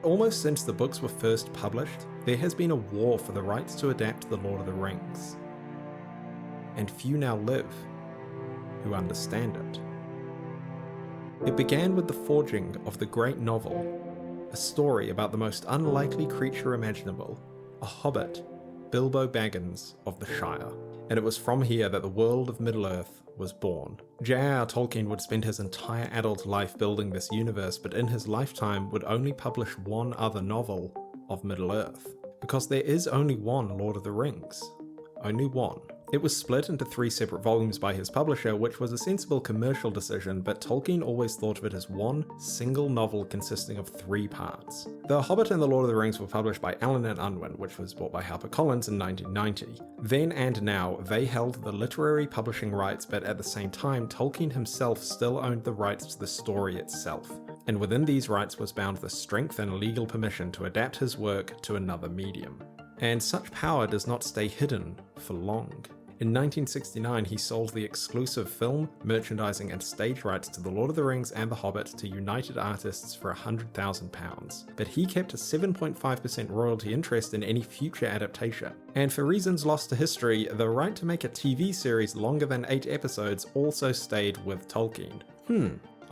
Almost since the books were first published, there has been a war for the rights to adapt The Lord of the Rings. And few now live who understand it. It began with the forging of the great novel, a story about the most unlikely creature imaginable, a hobbit, Bilbo Baggins of the Shire. And it was from here that the world of Middle-earth was born. J.R.R. Tolkien would spend his entire adult life building this universe, but in his lifetime would only publish one other novel of Middle-earth. Because there is only one Lord of the Rings. Only one. It was split into 3 separate volumes by his publisher, which was a sensible commercial decision, but Tolkien always thought of it as one single novel consisting of 3 parts. The Hobbit and the Lord of the Rings were published by Allen and Unwin, which was bought by HarperCollins in 1990. Then and now, they held the literary publishing rights, but at the same time, Tolkien himself still owned the rights to the story itself. And within these rights was bound the strength and legal permission to adapt his work to another medium. And such power does not stay hidden for long. In 1969, he sold the exclusive film, merchandising and stage rights to The Lord of the Rings and The Hobbit to United Artists for £100,000. But he kept a 7.5% royalty interest in any future adaptation. And for reasons lost to history, the right to make a TV series longer than 8 episodes also stayed with Tolkien.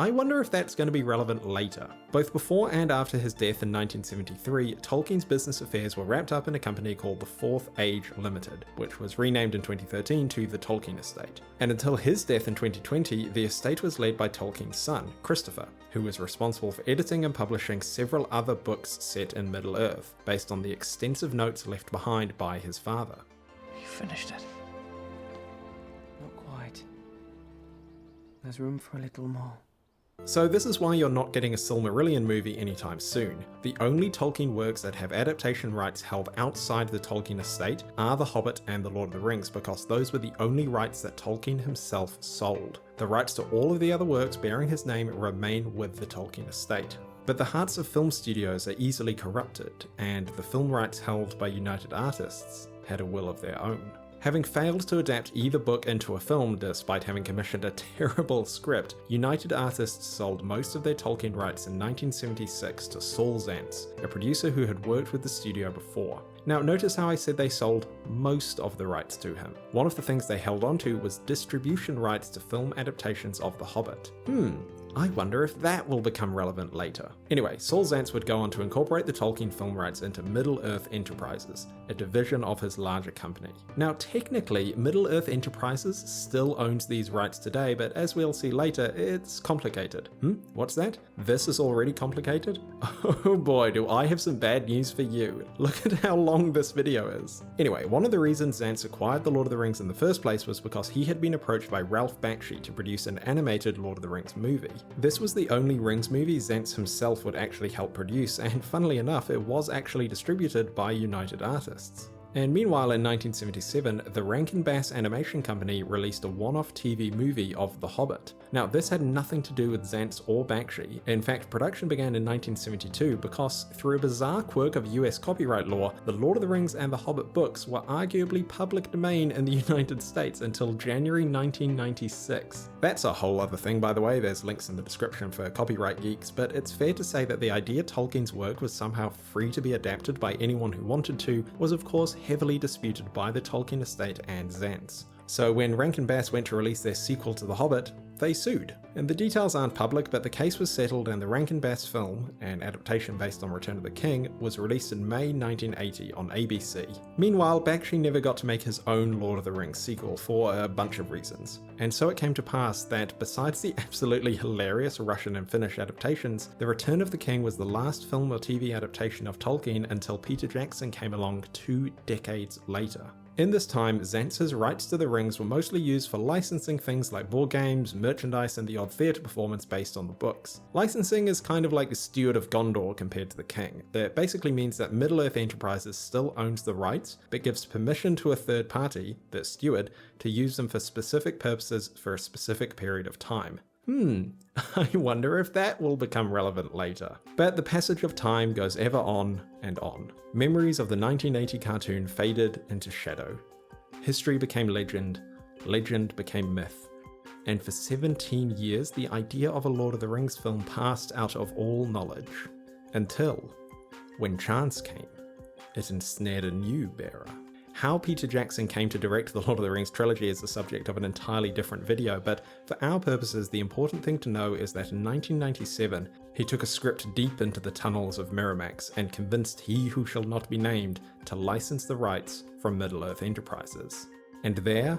I wonder if that's going to be relevant later. Both before and after his death in 1973, Tolkien's business affairs were wrapped up in a company called the Fourth Age Limited, which was renamed in 2013 to the Tolkien Estate. And until his death in 2020, the estate was led by Tolkien's son, Christopher, who was responsible for editing and publishing several other books set in Middle-earth, based on the extensive notes left behind by his father. You finished it. Not quite. There's room for a little more. So this is why you're not getting a Silmarillion movie anytime soon. The only Tolkien works that have adaptation rights held outside the Tolkien estate are The Hobbit and The Lord of the Rings, because those were the only rights that Tolkien himself sold. The rights to all of the other works bearing his name remain with the Tolkien estate. But the hearts of film studios are easily corrupted, and the film rights held by United Artists had a will of their own. Having failed to adapt either book into a film despite having commissioned a terrible script, United Artists sold most of their Tolkien rights in 1976 to Saul Zaentz, a producer who had worked with the studio before. Now notice how I said they sold most of the rights to him. One of the things they held onto was distribution rights to film adaptations of The Hobbit. I wonder if that will become relevant later. Anyway, Saul Zaentz would go on to incorporate the Tolkien film rights into Middle-earth Enterprises, a division of his larger company. Now technically, Middle-earth Enterprises still owns these rights today, but as we'll see later, it's complicated. What's that? This is already complicated? Oh boy, do I have some bad news for you. Look at how long this video is. Anyway, one of the reasons Zaentz acquired The Lord of the Rings in the first place was because he had been approached by Ralph Bakshi to produce an animated Lord of the Rings movie. This was the only Rings movie Zaentz himself would actually help produce, and funnily enough, it was actually distributed by United Artists. And meanwhile, in 1977, the Rankin Animation Company released a one-off TV movie of The Hobbit. Now, this had nothing to do with Zaentz or Bakshi. In fact, production began in 1972 because, through a bizarre quirk of US copyright law, The Lord of the Rings and The Hobbit books were arguably public domain in the United States until January 1996. That's a whole other thing, by the way. There's links in the description for copyright geeks, but it's fair to say that the idea Tolkien's work was somehow free to be adapted by anyone who wanted to was, of course, heavily disputed by the Tolkien estate and Zaentz. So when Rankin Bass went to release their sequel to The Hobbit, they sued. And the details aren't public, but the case was settled and the Rankin Bass film, an adaptation based on Return of the King, was released in May 1980 on ABC. Meanwhile, Bakshi never got to make his own Lord of the Rings sequel for a bunch of reasons. And so it came to pass that, besides the absolutely hilarious Russian and Finnish adaptations, The Return of the King was the last film or TV adaptation of Tolkien until Peter Jackson came along 2 decades later. In this time, Zaentz's rights to the rings were mostly used for licensing things like board games, merchandise, and the odd theatre performance based on the books. Licensing is kind of like the steward of Gondor compared to the king. That basically means that Middle-earth Enterprises still owns the rights, but gives permission to a third party, the steward, to use them for specific purposes for a specific period of time. I wonder if that will become relevant later. But the passage of time goes ever on and on. Memories of the 1980 cartoon faded into shadow. History became legend, legend became myth. And for 17 years, the idea of a Lord of the Rings film passed out of all knowledge. Until When chance came, it ensnared a new bearer. How Peter Jackson came to direct the Lord of the Rings trilogy is the subject of an entirely different video, but for our purposes, the important thing to know is that in 1997, he took a script deep into the tunnels of Miramax and convinced He Who Shall Not Be Named to license the rights from Middle-earth Enterprises. And there,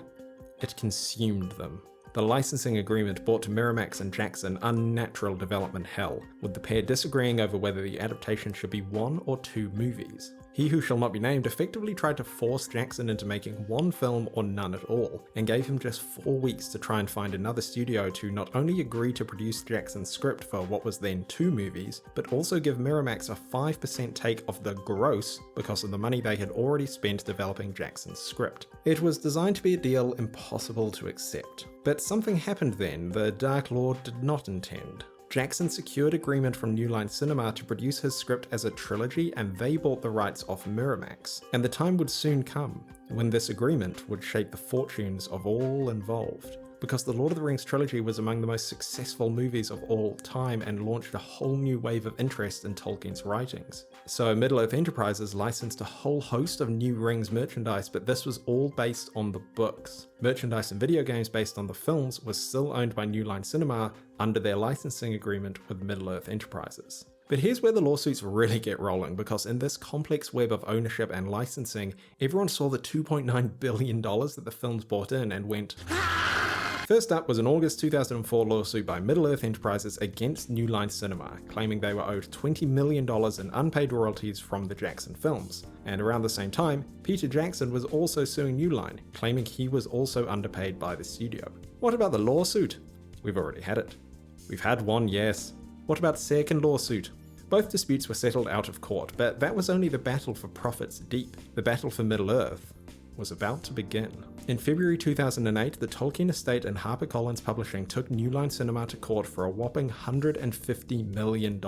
it consumed them. The licensing agreement brought to Miramax and Jackson unnatural development hell, with the pair disagreeing over whether the adaptation should be 1 or 2 movies. He Who Shall Not Be Named effectively tried to force Jackson into making 1 film or none at all, and gave him just 4 weeks to try and find another studio to not only agree to produce Jackson's script for what was then 2 movies, but also give Miramax a 5% take of the gross because of the money they had already spent developing Jackson's script. It was designed to be a deal impossible to accept. But something happened then the Dark Lord did not intend. Jackson secured agreement from New Line Cinema to produce his script as a trilogy, and they bought the rights off Miramax. And the time would soon come when this agreement would shape the fortunes of all involved. Because the Lord of the Rings trilogy was among the most successful movies of all time and launched a whole new wave of interest in Tolkien's writings. So Middle-earth Enterprises licensed a whole host of new Rings merchandise, but this was all based on the books. Merchandise and video games based on the films was still owned by New Line Cinema under their licensing agreement with Middle-earth Enterprises. But here's where the lawsuits really get rolling, because in this complex web of ownership and licensing, everyone saw the $2.9 billion that the films brought in and went, First up was an August 2004 lawsuit by Middle-earth Enterprises against New Line Cinema, claiming they were owed $20 million in unpaid royalties from the Jackson films. And around the same time, Peter Jackson was also suing New Line, claiming he was also underpaid by the studio. What about the lawsuit? We've already had it. We've had one, yes. What about second lawsuit? Both disputes were settled out of court, but that was only the battle for profits deep. The battle for Middle-earth was about to begin. In February 2008, the Tolkien estate and HarperCollins Publishing took New Line Cinema to court for a whopping $150 million.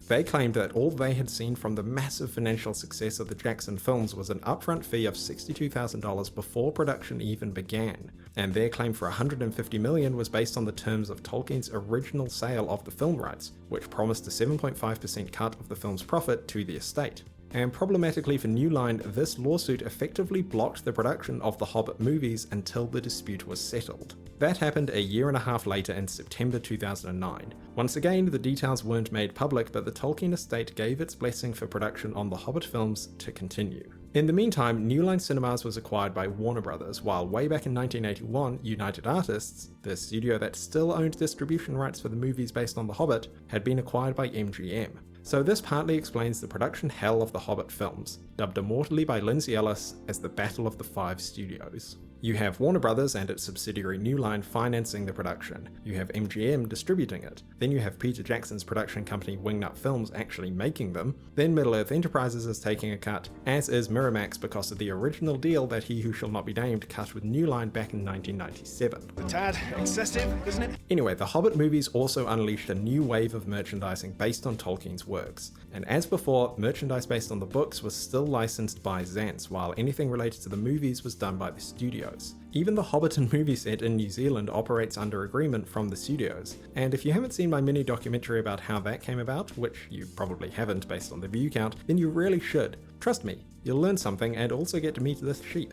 They claimed that all they had seen from the massive financial success of the Jackson films was an upfront fee of $62,000 before production even began, and their claim for $150 million was based on the terms of Tolkien's original sale of the film rights, which promised a 7.5% cut of the film's profit to the estate. And problematically for New Line, this lawsuit effectively blocked the production of the Hobbit movies until the dispute was settled. That happened a year and a half later in September 2009. Once again, the details weren't made public, but the Tolkien estate gave its blessing for production on the Hobbit films to continue. In the meantime, New Line Cinemas was acquired by Warner Brothers, while way back in 1981, United Artists, the studio that still owned distribution rights for the movies based on The Hobbit, had been acquired by MGM. So this partly explains the production hell of the Hobbit films, dubbed immortally by Lindsay Ellis as the Battle of the Five Studios. You have Warner Brothers and its subsidiary New Line financing the production, you have MGM distributing it, then you have Peter Jackson's production company Wingnut Films actually making them, then Middle-earth Enterprises is taking a cut, as is Miramax because of the original deal that He Who Shall Not Be Named cut with New Line back in 1997. A tad excessive, isn't it? Anyway, the Hobbit movies also unleashed a new wave of merchandising based on Tolkien's works, and as before, merchandise based on the books was still licensed by Zaentz, while anything related to the movies was done by the studios. Even the Hobbiton movie set in New Zealand operates under agreement from the studios, and if you haven't seen my mini documentary about how that came about, which you probably haven't based on the view count, then you really should. Trust me, you'll learn something and also get to meet this sheep.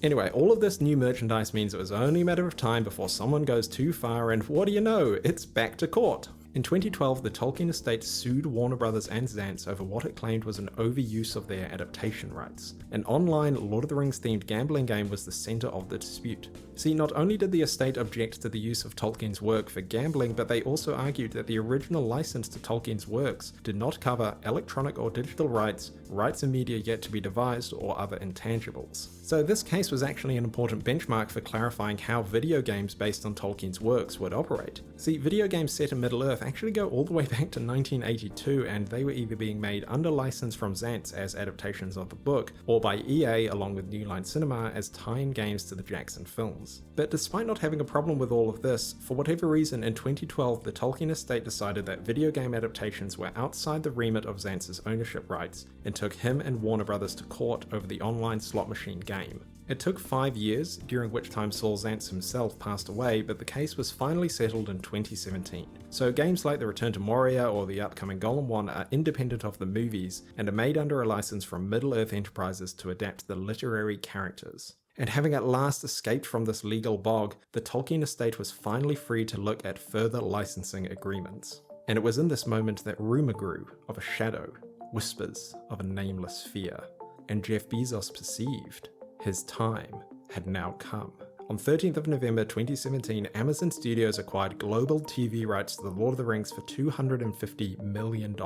Anyway, all of this new merchandise means it was only a matter of time before someone goes too far, and what do you know, it's back to court. In 2012, the Tolkien estate sued Warner Brothers and Zaentz over what it claimed was an overuse of their adaptation rights. An online Lord of the Rings themed gambling game was the centre of the dispute. See, not only did the estate object to the use of Tolkien's work for gambling, but they also argued that the original license to Tolkien's works did not cover electronic or digital rights, rights in media yet to be devised, or other intangibles. So this case was actually an important benchmark for clarifying how video games based on Tolkien's works would operate. See, video games set in Middle-earth actually go all the way back to 1982, and they were either being made under license from Zaentz as adaptations of the book, or by EA along with New Line Cinema as tie-in games to the Jackson films. But despite not having a problem with all of this, for whatever reason in 2012 the Tolkien estate decided that video game adaptations were outside the remit of Zaentz's ownership rights, and took him and Warner Brothers to court over the online slot machine game. It took 5 years, during which time Saul Zaentz himself passed away, but the case was finally settled in 2017. So games like The Return to Moria or the upcoming Golem one are independent of the movies and are made under a license from Middle-earth Enterprises to adapt the literary characters. And having at last escaped from this legal bog, the Tolkien estate was finally free to look at further licensing agreements. And it was in this moment that rumour grew of a shadow, whispers of a nameless fear, and Jeff Bezos perceived his time had now come. On 13th of November 2017, Amazon Studios acquired global TV rights to The Lord of the Rings for $250 million.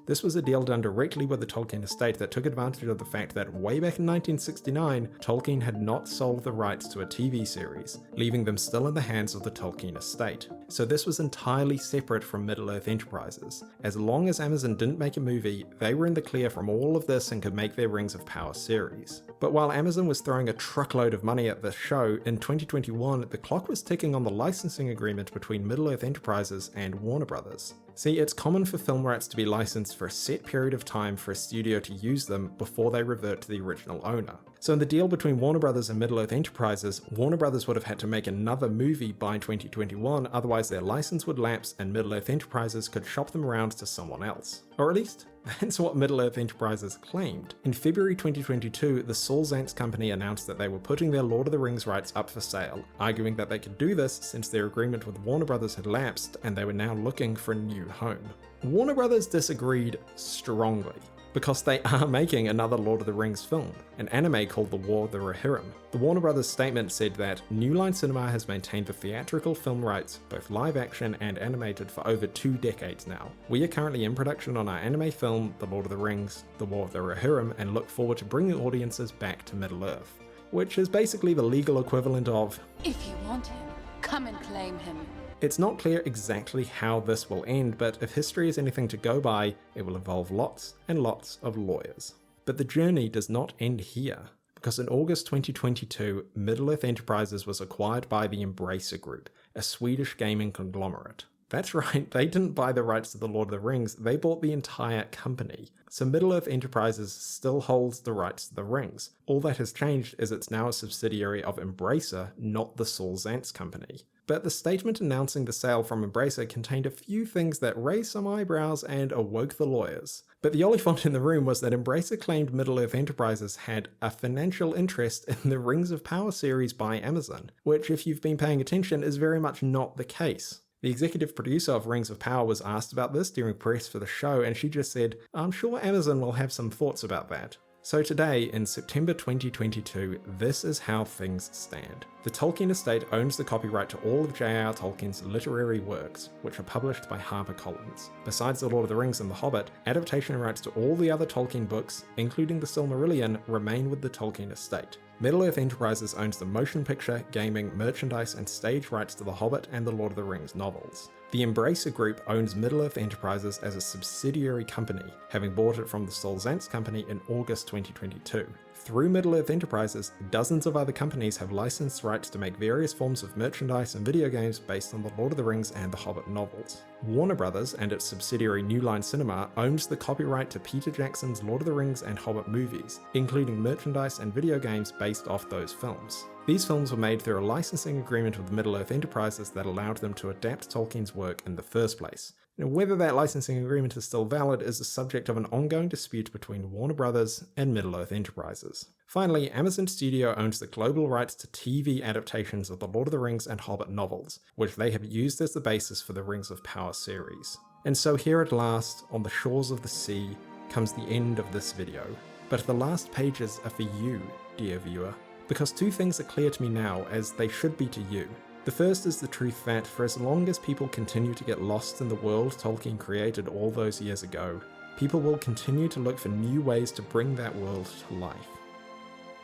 This was a deal done directly with the Tolkien estate that took advantage of the fact that way back in 1969, Tolkien had not sold the rights to a TV series, leaving them still in the hands of the Tolkien estate. So this was entirely separate from Middle-earth Enterprises. As long as Amazon didn't make a movie, they were in the clear from all of this and could make their Rings of Power series. But while Amazon was throwing a truckload of money at this show, in 2021, the clock was ticking on the licensing agreement between Middle-earth Enterprises and Warner Brothers. See, it's common for film rights to be licensed for a set period of time for a studio to use them before they revert to the original owner. So in the deal between Warner Brothers and Middle-earth Enterprises, Warner Brothers would have had to make another movie by 2021, otherwise their license would lapse and Middle-earth Enterprises could shop them around to someone else. Or at least, that's what Middle-earth Enterprises claimed. In February 2022, the Saul Zaentz company announced that they were putting their Lord of the Rings rights up for sale, arguing that they could do this since their agreement with Warner Brothers had lapsed and they were now looking for a new home. Warner Brothers disagreed strongly, because they are making another Lord of the Rings film, an anime called The War of the Rohirrim. The Warner Brothers statement said that New Line Cinema has maintained the theatrical film rights, both live action and animated, for over 2 decades now. We are currently in production on our anime film, The Lord of the Rings, The War of the Rohirrim, and look forward to bringing audiences back to Middle-earth. Which is basically the legal equivalent of, if you want him, come and claim him. It's not clear exactly how this will end, but if history is anything to go by, it will involve lots and lots of lawyers. But the journey does not end here, because in August 2022, Middle-earth Enterprises was acquired by the Embracer Group, a Swedish gaming conglomerate. That's right, they didn't buy the rights to The Lord of the Rings, they bought the entire company. So Middle-earth Enterprises still holds the rights to the rings. All that has changed is it's now a subsidiary of Embracer, not the Saul Zaentz company. But the statement announcing the sale from Embracer contained a few things that raised some eyebrows and awoke the lawyers. But the oliphant in the room was that Embracer claimed Middle-earth Enterprises had a financial interest in the Rings of Power series by Amazon, which, if you've been paying attention, is very much not the case. The executive producer of Rings of Power was asked about this during press for the show, and she just said, "I'm sure Amazon will have some thoughts about that." So today, in September 2022, this is how things stand. The Tolkien estate owns the copyright to all of J.R.R. Tolkien's literary works, which are published by HarperCollins. Besides The Lord of the Rings and The Hobbit, adaptation rights to all the other Tolkien books, including the Silmarillion, remain with the Tolkien estate. Middle-earth Enterprises owns the motion picture, gaming, merchandise, and stage rights to The Hobbit and The Lord of the Rings novels. The Embracer Group owns Middle-earth Enterprises as a subsidiary company, having bought it from the Saul Zaentz company in August 2022. Through Middle-earth Enterprises, dozens of other companies have licensed rights to make various forms of merchandise and video games based on the Lord of the Rings and the Hobbit novels. Warner Brothers and its subsidiary New Line Cinema owns the copyright to Peter Jackson's Lord of the Rings and Hobbit movies, including merchandise and video games based off those films. These films were made through a licensing agreement with Middle-earth Enterprises that allowed them to adapt Tolkien's work in the first place. Now, whether that licensing agreement is still valid is the subject of an ongoing dispute between Warner Brothers and Middle-earth Enterprises. Finally, Amazon Studio owns the global rights to TV adaptations of the Lord of the Rings and Hobbit novels, which they have used as the basis for the Rings of Power series. And so here at last, on the shores of the sea, comes the end of this video. But the last pages are for you, dear viewer. Because 2 things are clear to me now, as they should be to you. The first is the truth that, for as long as people continue to get lost in the world Tolkien created all those years ago, people will continue to look for new ways to bring that world to life.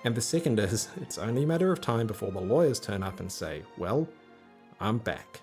And the second is, it's only a matter of time before the lawyers turn up and say, well, I'm back.